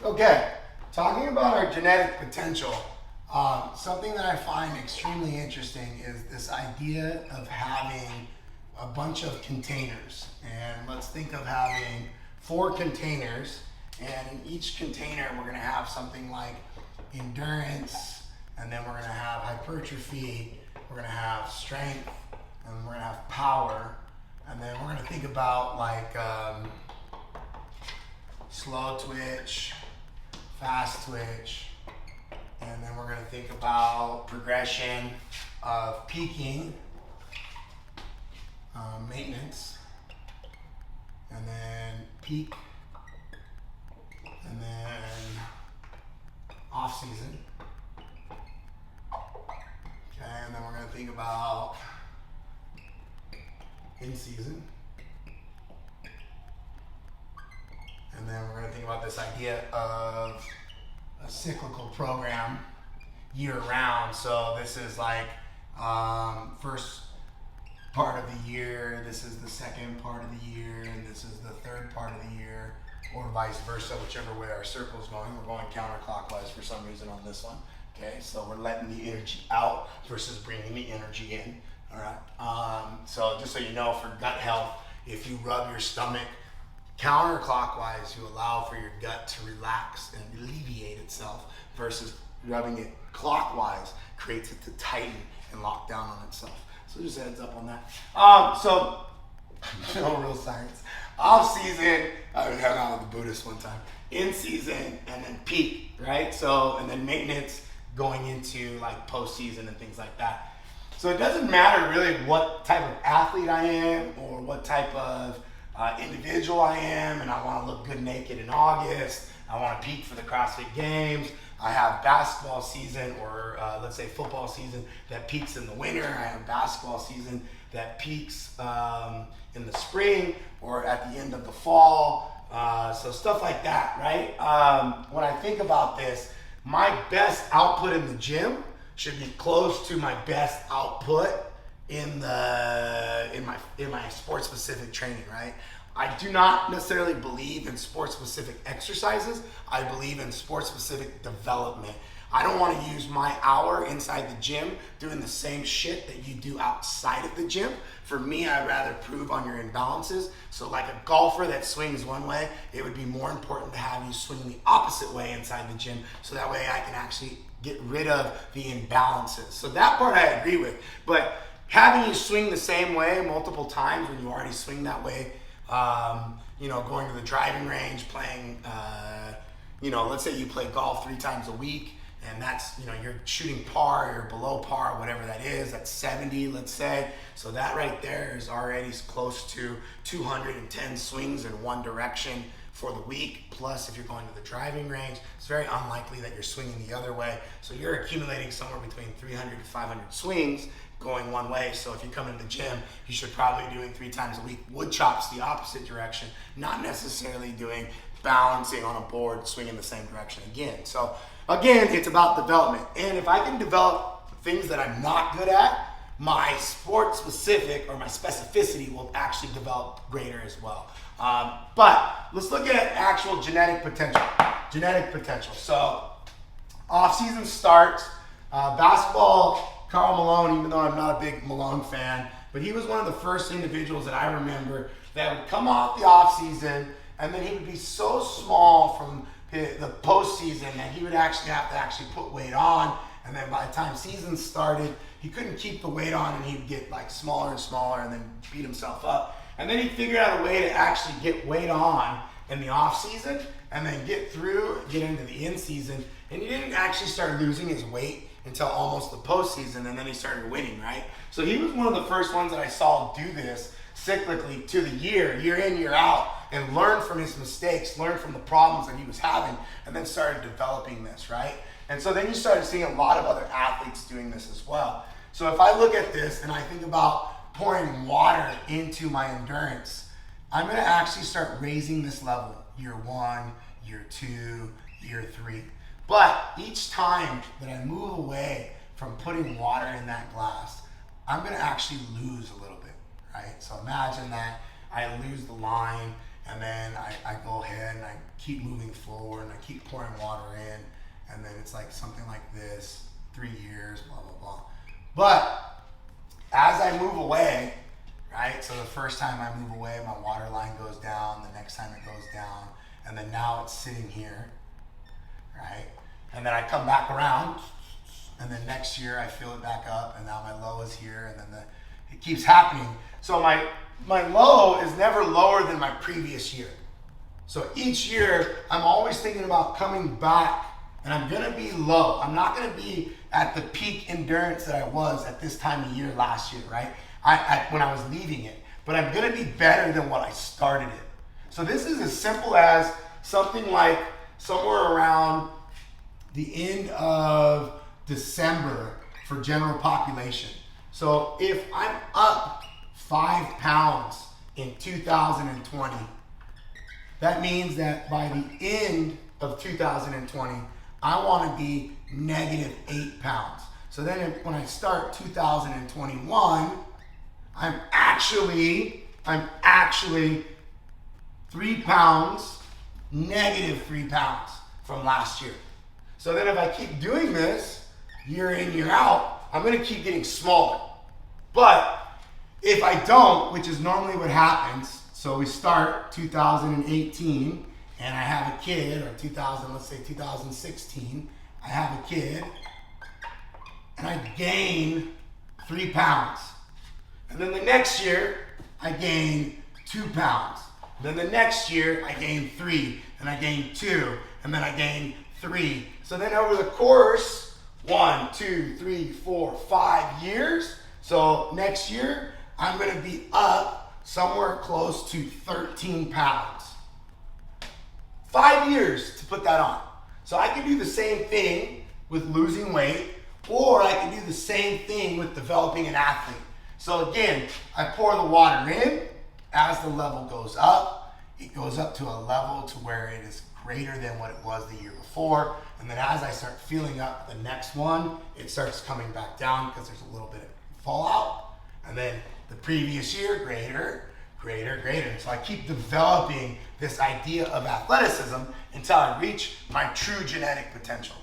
Okay, talking about our genetic potential, something that I find extremely interesting is this idea of having a bunch of containers. And let's think of having 4 containers, and in each container, we're going to have something like endurance, and then we're going to have hypertrophy, we're going to have strength, and we're going to have power, and then we're going to think about like slow twitch, fast twitch, and then we're going to think about progression of peaking, maintenance, and then peak, and then off season. Okay, and then we're going to think about in season. And then we're going to think about this idea of a cyclical program year round. So this is like first part of the year, this is the second part of the year, and this is the third part of the year, or vice versa, whichever way our circle is going. We're going counterclockwise for some reason on this one. Okay, so we're letting the energy out versus bringing the energy in. All right. So just so you know, for gut health, if you rub your stomach counterclockwise, you allow for your gut to relax and alleviate itself, versus rubbing it clockwise creates it to tighten and lock down on itself. So just a heads up on that. So no real science. Off season, I hung out with the Buddhist one time. In season, and then peak, right? So, and then maintenance going into like postseason and things like that. So it doesn't matter really what type of athlete I am or what type of individual I am, and I want to look good naked in August. I want to peak for the CrossFit Games. I have basketball season, or let's say football season that peaks in the winter. I have basketball season that peaks in the spring or at the end of the fall. So stuff like that, right? When I think about this, my best output in the gym should be close to my best output in my sport specific training, right? I do not necessarily believe in sport specific exercises. I believe in sport specific development. I don't want to use my hour inside the gym doing the same shit that you do outside of the gym. For me, I'd rather prove on your imbalances. So like a golfer that swings one way, it would be more important to have you swing the opposite way inside the gym, so that way I can actually get rid of the imbalances. So that part I agree with. But having you swing the same way multiple times when you already swing that way, going to the driving range, playing, let's say you play golf 3 times a week, and that's, you're shooting par or below par, whatever that is, that's 70, let's say. So that right there is already close to 210 swings in one direction for the week. Plus, if you're going to the driving range, it's very unlikely that you're swinging the other way. So you're accumulating somewhere between 300 to 500 swings going one way. So if you come in the gym, you should probably be doing 3 times a week wood chops the opposite direction, not necessarily doing balancing on a board, swinging the same direction again. So again, it's about development. And if I can develop things that I'm not good at, my sport specific or my specificity will actually develop greater as well. But let's look at actual genetic potential. So off season starts, basketball, Karl Malone, even though I'm not a big Malone fan, but he was one of the first individuals that I remember that would come off the off season, and then he would be so small from the postseason that he would actually have to put weight on, and then by the time season started, he couldn't keep the weight on, and he'd get like smaller and smaller, and then beat himself up. And then he figured out a way to actually get weight on in the off season, and then get into the in season, and he didn't actually start losing his weight until almost the postseason, and then he started winning, right? So he was one of the first ones that I saw do this cyclically to the year in, year out, and learn from his mistakes, learn from the problems that he was having, and then started developing this, right? And so then you started seeing a lot of other athletes doing this as well. So if I look at this and I think about pouring water into my endurance, I'm gonna actually start raising this level year 1, year 2, year 3. But each time that I move away from putting water in that glass, I'm gonna actually lose a little bit, right? So imagine that I lose the line and then I go ahead and I keep moving forward and I keep pouring water in, and then it's like something like this, 3 years, blah, blah, blah. But as I move away, right? So the first time I move away, my water line goes down, the next time it goes down, and then now it's sitting here, right? And then I come back around, and then next year I fill it back up, and now my low is here, and then it keeps happening. So my low is never lower than my previous year. So each year I'm always thinking about coming back, and I'm gonna be low. I'm not gonna be at the peak endurance that I was at this time of year last year, right? When I was leaving it, but I'm gonna be better than what I started it. So this is as simple as something like somewhere around the end of December for general population. So if I'm up 5 pounds in 2020, that means that by the end of 2020, I want to be negative 8 pounds. So then when I start 2021, I'm actually 3 pounds, negative 3 pounds from last year. So then if I keep doing this year in, year out, I'm gonna keep getting smaller. But if I don't, which is normally what happens, so we start 2018 and I have a kid, or let's say 2016, I have a kid and I gain 3 pounds. And then the next year, I gain 2 pounds. Then the next year, I gain 3, and I gain 2, and then I gain 3. So then over the course, 1, 2, 3, 4, 5 years, so next year, I'm gonna be up somewhere close to 13 pounds. 5 years to put that on. So I can do the same thing with losing weight, or I can do the same thing with developing an athlete. So again, I pour the water in. As the level goes up, it goes up to a level to where it is greater than what it was the year before. And then as I start filling up the next one, it starts coming back down because there's a little bit of fallout. And then the previous year, greater, greater, greater. So I keep developing this idea of athleticism until I reach my true genetic potential.